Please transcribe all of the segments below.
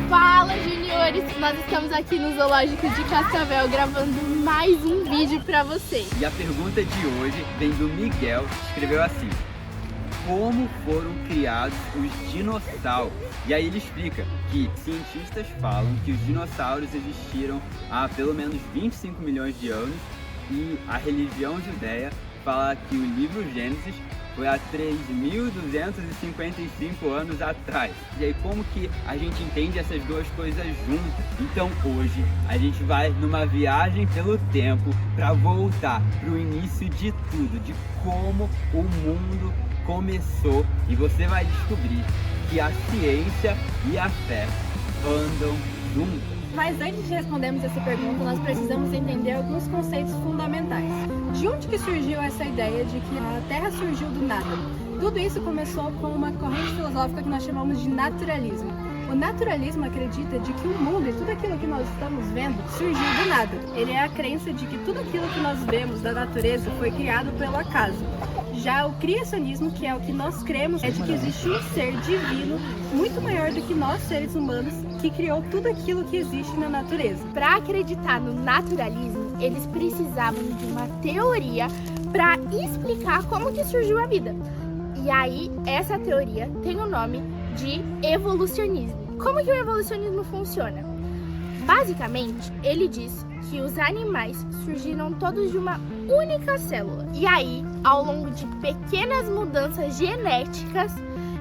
Fala, juniores! Nós estamos aqui no Zoológico de Cascavel gravando mais um vídeo pra vocês. E a pergunta de hoje vem do Miguel, que escreveu assim: como foram criados os dinossauros? E aí ele explica que cientistas falam que os dinossauros existiram há pelo menos 25 milhões de anos e a religião judeia fala que o livro Gênesis foi há 3.255 anos atrás. E aí como que a gente entende essas duas coisas juntas? Então hoje a gente vai numa viagem pelo tempo para voltar para o início de tudo, de como o mundo começou, e você vai descobrir que a ciência e a fé andam juntas. Mas antes de respondermos essa pergunta, nós precisamos entender alguns conceitos fundamentais. De onde que surgiu essa ideia de que a Terra surgiu do nada? Tudo isso começou com uma corrente filosófica que nós chamamos de naturalismo. O naturalismo acredita de que o mundo e tudo aquilo que nós estamos vendo surgiu do nada. Ele é a crença de que tudo aquilo que nós vemos da natureza foi criado pelo acaso. Já o criacionismo, que é o que nós cremos, é de que existe um ser divino muito maior do que nós, seres humanos, que criou tudo aquilo que existe na natureza. Para acreditar no naturalismo, eles precisavam de uma teoria para explicar como que surgiu a vida. E aí, essa teoria tem o nome de evolucionismo. Como que o evolucionismo funciona? Basicamente, ele diz que os animais surgiram todos de uma única célula. E aí, ao longo de pequenas mudanças genéticas,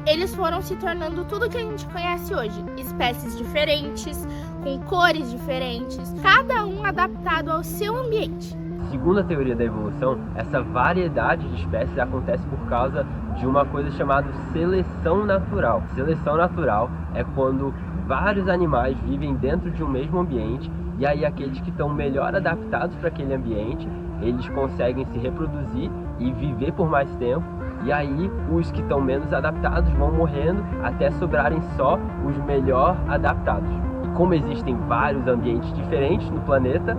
eles foram se tornando tudo que a gente conhece hoje. Espécies diferentes, com cores diferentes, cada um adaptado ao seu ambiente. Segundo a teoria da evolução, essa variedade de espécies acontece por causa de uma coisa chamada seleção natural. Seleção natural é quando vários animais vivem dentro de um mesmo ambiente, e aí aqueles que estão melhor adaptados para aquele ambiente, eles conseguem se reproduzir e viver por mais tempo, e aí os que estão menos adaptados vão morrendo até sobrarem só os melhor adaptados. E como existem vários ambientes diferentes no planeta,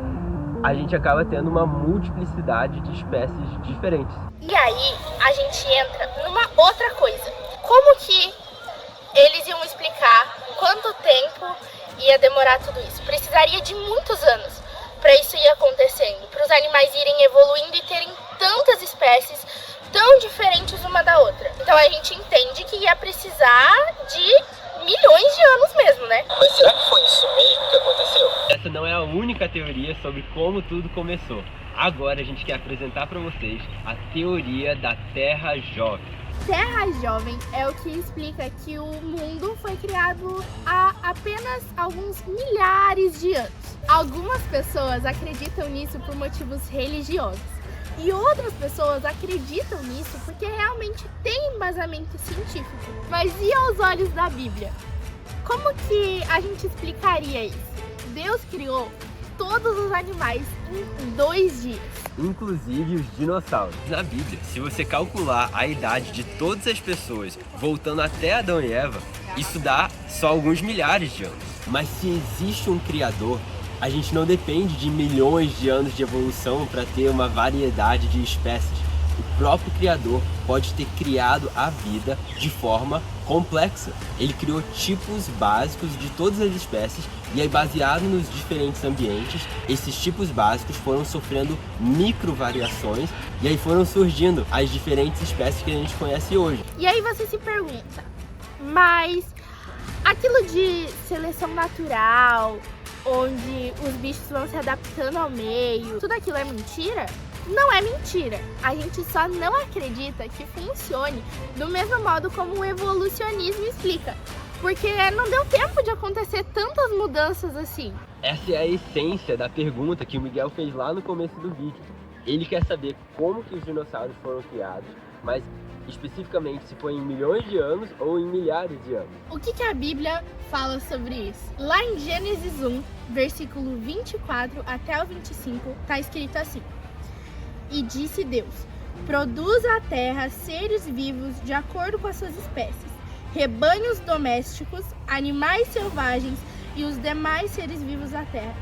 a gente acaba tendo uma multiplicidade de espécies diferentes. E aí a gente entra numa outra coisa. Como que eles iam explicar quanto tempo ia demorar tudo isso? Precisaria de muitos anos para isso ir acontecendo, para os animais irem evoluindo e terem tantas espécies tão diferentes uma da outra. Então a gente entende que ia precisar de milhões de anos mesmo, né? Mas será que foi isso mesmo que aconteceu? Essa não é a única teoria sobre como tudo começou. Agora a gente quer apresentar para vocês a teoria da Terra Jovem. Terra Jovem é o que explica que o mundo foi criado há apenas alguns milhares de anos. Algumas pessoas acreditam nisso por motivos religiosos e outras pessoas acreditam nisso porque realmente tem embasamento científico. Mas e aos olhos da Bíblia? Como que a gente explicaria isso? Deus criou todos os animais em 2 dias. Inclusive os dinossauros. Na Bíblia, se você calcular a idade de todas as pessoas voltando até Adão e Eva, isso dá só alguns milhares de anos. Mas se existe um Criador, a gente não depende de milhões de anos de evolução para ter uma variedade de espécies. O próprio Criador pode ter criado a vida de forma complexa. Ele criou tipos básicos de todas as espécies e aí, baseado nos diferentes ambientes, esses tipos básicos foram sofrendo micro variações e aí foram surgindo as diferentes espécies que a gente conhece hoje. E aí você se pergunta, mas aquilo de seleção natural, onde os bichos vão se adaptando ao meio, tudo aquilo é mentira? Não é mentira, a gente só não acredita que funcione do mesmo modo como o evolucionismo explica, porque não deu tempo de acontecer tantas mudanças assim. Essa é a essência da pergunta que o Miguel fez lá no começo do vídeo. Ele quer saber como que os dinossauros foram criados, mas especificamente se foi em milhões de anos ou em milhares de anos. O que a Bíblia fala sobre isso? Lá em Gênesis 1, versículo 24 até o 25, está escrito assim: E disse Deus: produza a terra seres vivos de acordo com as suas espécies, rebanhos domésticos, animais selvagens e os demais seres vivos da Terra,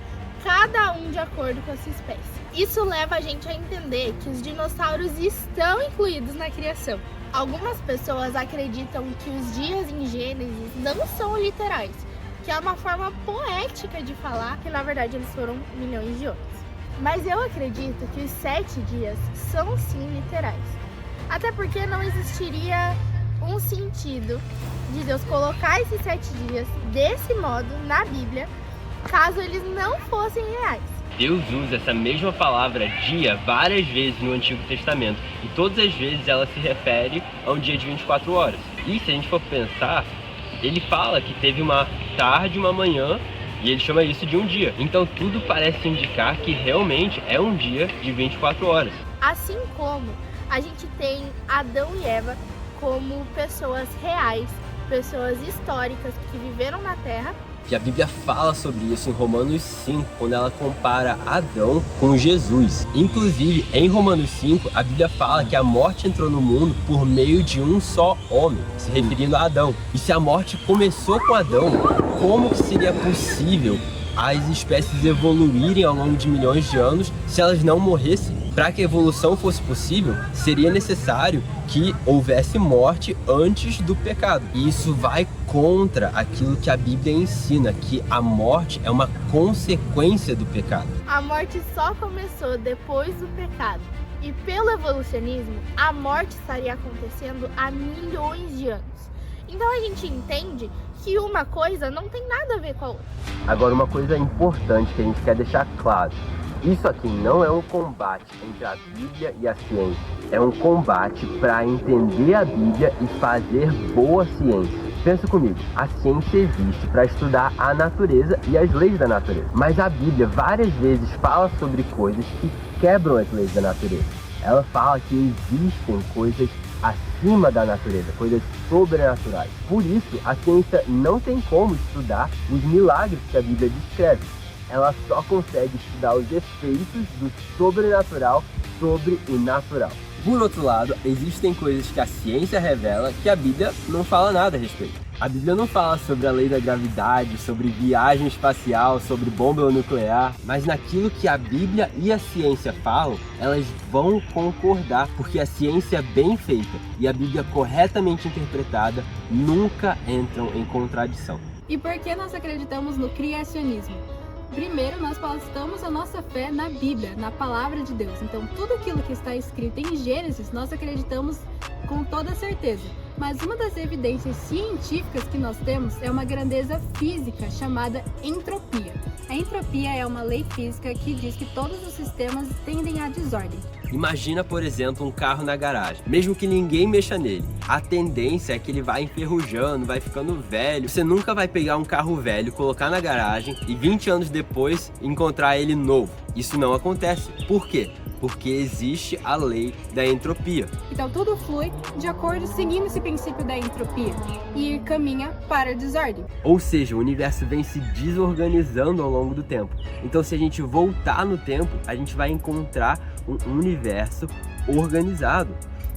cada um de acordo com a sua espécie. Isso leva a gente a entender que os dinossauros estão incluídos na criação. Algumas pessoas acreditam que os dias em Gênesis não são literais, que é uma forma poética de falar que na verdade eles foram milhões de anos. Mas eu acredito que os 7 dias são sim literais. Até porque não existiria um sentido de Deus colocar esses 7 dias desse modo na Bíblia, caso eles não fossem reais. Deus usa essa mesma palavra dia várias vezes no Antigo Testamento e todas as vezes ela se refere a um dia de 24 horas. E se a gente for pensar, ele fala que teve uma tarde e uma manhã e ele chama isso de um dia. Então tudo parece indicar que realmente é um dia de 24 horas. Assim como a gente tem Adão e Eva como pessoas reais, pessoas históricas que viveram na Terra. E a Bíblia fala sobre isso em Romanos 5, quando ela compara Adão com Jesus. Inclusive, em Romanos 5, a Bíblia fala que a morte entrou no mundo por meio de um só homem, se referindo a Adão. E se a morte começou com Adão, como que seria possível as espécies evoluírem ao longo de milhões de anos se elas não morressem? Para que a evolução fosse possível, seria necessário que houvesse morte antes do pecado. E isso vai contra aquilo que a Bíblia ensina, que a morte é uma consequência do pecado. A morte só começou depois do pecado. E pelo evolucionismo, a morte estaria acontecendo há milhões de anos. Então a gente entende que uma coisa não tem nada a ver com a outra. Agora, uma coisa importante que a gente quer deixar claro: isso aqui não é um combate entre a Bíblia e a ciência. É um combate para entender a Bíblia e fazer boa ciência. Pensa comigo, a ciência existe para estudar a natureza e as leis da natureza. Mas a Bíblia várias vezes fala sobre coisas que quebram as leis da natureza. Ela fala que existem coisas acima da natureza, coisas sobrenaturais. Por isso, a ciência não tem como estudar os milagres que a Bíblia descreve. Ela só consegue estudar os efeitos do sobrenatural sobre o natural. Por outro lado, existem coisas que a ciência revela que a Bíblia não fala nada a respeito. A Bíblia não fala sobre a lei da gravidade, sobre viagem espacial, sobre bomba nuclear, mas naquilo que a Bíblia e a ciência falam, elas vão concordar, porque a ciência bem feita e a Bíblia corretamente interpretada nunca entram em contradição. E por que nós acreditamos no criacionismo? Primeiro, nós pautamos a nossa fé na Bíblia, na Palavra de Deus. Então, tudo aquilo que está escrito em Gênesis, nós acreditamos com toda certeza. Mas uma das evidências científicas que nós temos é uma grandeza física chamada entropia. A entropia é uma lei física que diz que todos os sistemas tendem à desordem. Imagina, por exemplo, um carro na garagem. Mesmo que ninguém mexa nele, a tendência é que ele vai enferrujando, vai ficando velho. Você nunca vai pegar um carro velho, colocar na garagem e 20 anos depois encontrar ele novo. Isso não acontece. Por quê? Porque existe a lei da entropia. Então tudo flui de acordo, seguindo esse princípio da entropia e caminha para a desordem. Ou seja, o universo vem se desorganizando ao longo do tempo. Então, se a gente voltar no tempo, a gente vai encontrar um universo organizado,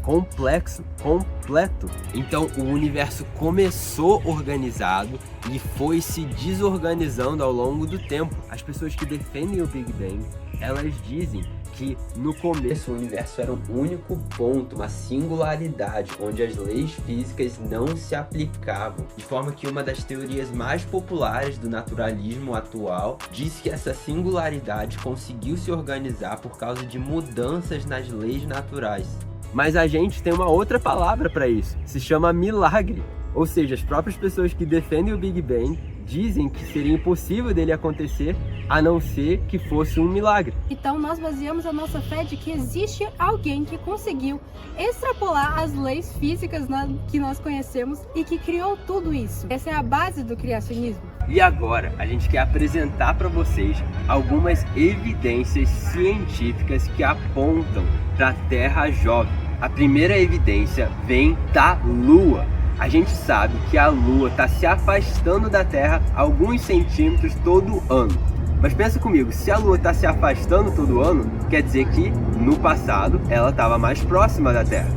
complexo, completo. Então, o universo começou organizado e foi se desorganizando ao longo do tempo. As pessoas que defendem o Big Bang, elas dizem que no começo o universo era um único ponto, uma singularidade, onde as leis físicas não se aplicavam, de forma que uma das teorias mais populares do naturalismo atual diz que essa singularidade conseguiu se organizar por causa de mudanças nas leis naturais. Mas a gente tem uma outra palavra para isso, se chama milagre. Ou seja, as próprias pessoas que defendem o Big Bang dizem que seria impossível dele acontecer a não ser que fosse um milagre. Então nós baseamos a nossa fé de que existe alguém que conseguiu extrapolar as leis físicas que nós conhecemos e que criou tudo isso. Essa é a base do criacionismo. E agora a gente quer apresentar para vocês algumas evidências científicas que apontam para a Terra jovem. A primeira evidência vem da Lua. A gente sabe que a Lua está se afastando da Terra alguns centímetros todo ano. Mas pensa comigo, se a Lua está se afastando todo ano, quer dizer que no passado ela estava mais próxima da Terra.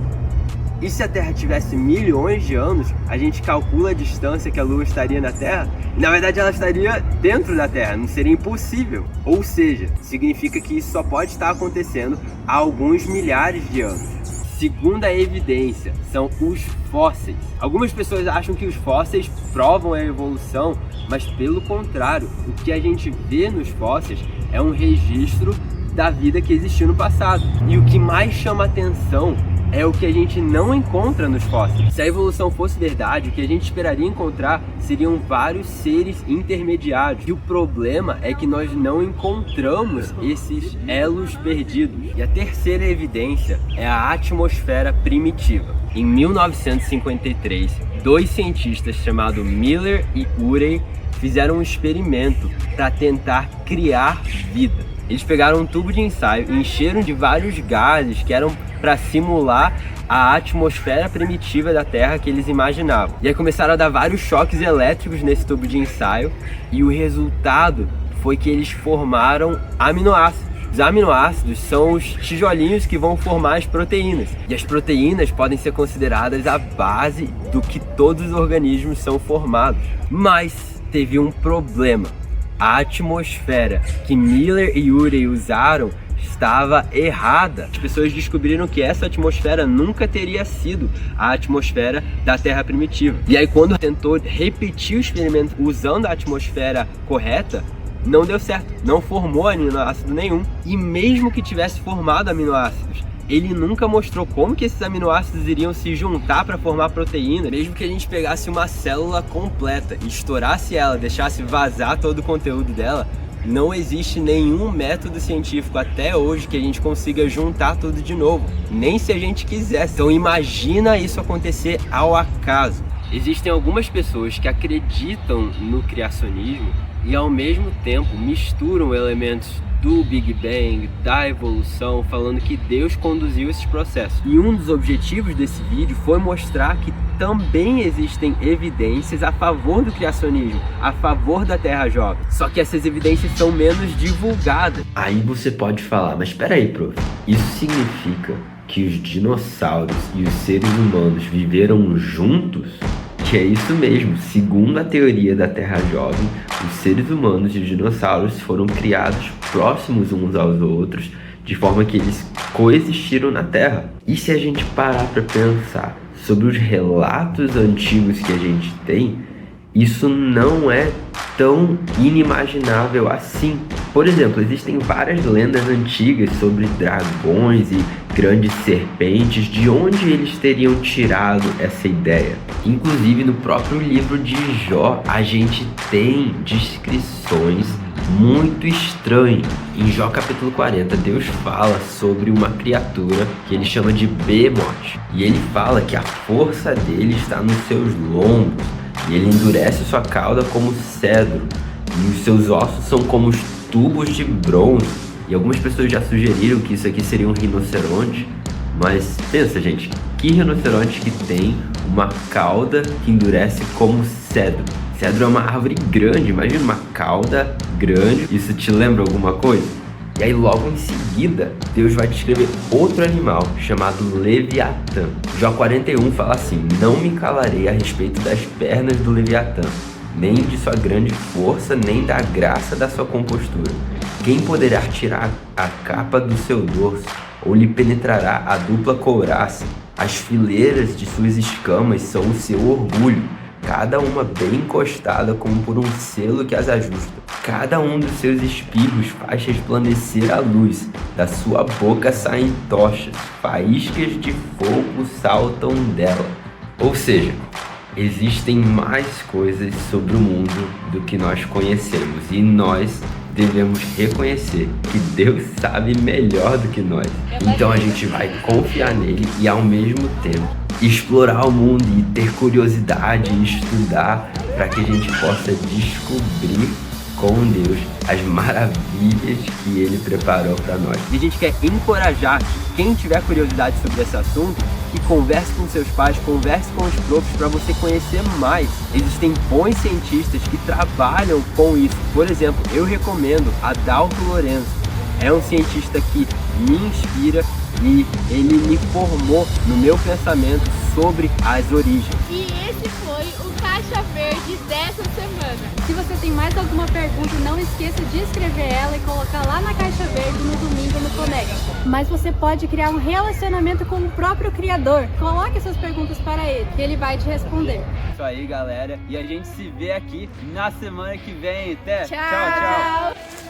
E se a Terra tivesse milhões de anos, a gente calcula a distância que a Lua estaria na Terra, e na verdade ela estaria dentro da Terra, não seria impossível. Ou seja, significa que isso só pode estar acontecendo há alguns milhares de anos. Segunda evidência são os fósseis. Algumas pessoas acham que os fósseis provam a evolução, mas pelo contrário, o que a gente vê nos fósseis é um registro da vida que existiu no passado. E o que mais chama atenção é o que a gente não encontra nos fósseis. Se a evolução fosse verdade, o que a gente esperaria encontrar seriam vários seres intermediários. E o problema é que nós não encontramos esses elos perdidos. E a terceira evidência é a atmosfera primitiva. Em 1953, dois cientistas chamados Miller e Urey fizeram um experimento para tentar criar vida. Eles pegaram um tubo de ensaio e encheram de vários gases que eram para simular a atmosfera primitiva da Terra que eles imaginavam. E aí começaram a dar vários choques elétricos nesse tubo de ensaio e o resultado foi que eles formaram aminoácidos. Os aminoácidos são os tijolinhos que vão formar as proteínas. E as proteínas podem ser consideradas a base do que todos os organismos são formados. Mas teve um problema. A atmosfera que Miller e Urey usaram estava errada. As pessoas descobriram que essa atmosfera nunca teria sido a atmosfera da Terra primitiva. E aí quando tentou repetir o experimento usando a atmosfera correta, não deu certo, não formou aminoácido nenhum. E mesmo que tivesse formado aminoácidos, ele nunca mostrou como que esses aminoácidos iriam se juntar para formar proteína. Mesmo que a gente pegasse uma célula completa e estourasse ela, deixasse vazar todo o conteúdo dela, não existe nenhum método científico até hoje que a gente consiga juntar tudo de novo, nem se a gente quisesse. Então imagina isso acontecer ao acaso. Existem algumas pessoas que acreditam no criacionismo e ao mesmo tempo misturam elementos do Big Bang, da evolução, falando que Deus conduziu esses processos. E um dos objetivos desse vídeo foi mostrar que também existem evidências a favor do criacionismo, a favor da Terra jovem. Só que essas evidências são menos divulgadas. Aí você pode falar, mas espera aí, prof, isso significa que os dinossauros e os seres humanos viveram juntos? Que é isso mesmo, segundo a teoria da Terra jovem, os seres humanos e os dinossauros foram criados próximos uns aos outros, de forma que eles coexistiram na Terra. E se a gente parar para pensar sobre os relatos antigos que a gente tem, isso não é tão inimaginável assim. Por exemplo, existem várias lendas antigas sobre dragões e grandes serpentes, de onde eles teriam tirado essa ideia. Inclusive no próprio livro de Jó, a gente tem descrições muito estranhas. Em Jó capítulo 40, Deus fala sobre uma criatura que ele chama de Behemoth. E ele fala que a força dele está nos seus lombos, e ele endurece sua cauda como cedro, e os seus ossos são como os tubos de bronze. E algumas pessoas já sugeriram que isso aqui seria um rinoceronte, mas pensa, gente, que rinoceronte que tem uma cauda que endurece como cedro? Cedro é uma árvore grande, imagina uma cauda grande, isso te lembra alguma coisa? E aí logo em seguida, Deus vai descrever outro animal chamado Leviatã. Jó 41 fala assim: não me calarei a respeito das pernas do Leviatã, nem de sua grande força, nem da graça da sua compostura. Quem poderá tirar a capa do seu dorso, ou lhe penetrará a dupla couraça? As fileiras de suas escamas são o seu orgulho, cada uma bem encostada como por um selo que as ajusta. Cada um dos seus espirros faz resplandecer a luz, da sua boca saem tochas, faíscas de fogo saltam dela. Ou seja, existem mais coisas sobre o mundo do que nós conhecemos, e nós devemos reconhecer que Deus sabe melhor do que nós. Então a gente vai confiar nele e ao mesmo tempo explorar o mundo e ter curiosidade e estudar para que a gente possa descobrir com Deus as maravilhas que ele preparou para nós. E a gente quer encorajar quem tiver curiosidade sobre esse assunto que converse com seus pais, converse com os profs para você conhecer mais. Existem bons cientistas que trabalham com isso. Por exemplo, eu recomendo Adalto Lorenzo. É um cientista que me inspira e ele me formou no meu pensamento sobre as origens. E esse foi o Caixa Verde dessa semana. Se você tem mais alguma pergunta, não esqueça de escrever ela e colocar lá na Caixa Verde no domingo no Connect. Mas você pode criar um relacionamento com o próprio criador. Coloque suas perguntas para ele, que ele vai te responder. Isso aí, galera. E a gente se vê aqui na semana que vem. Até. Tchau. Tchau, tchau.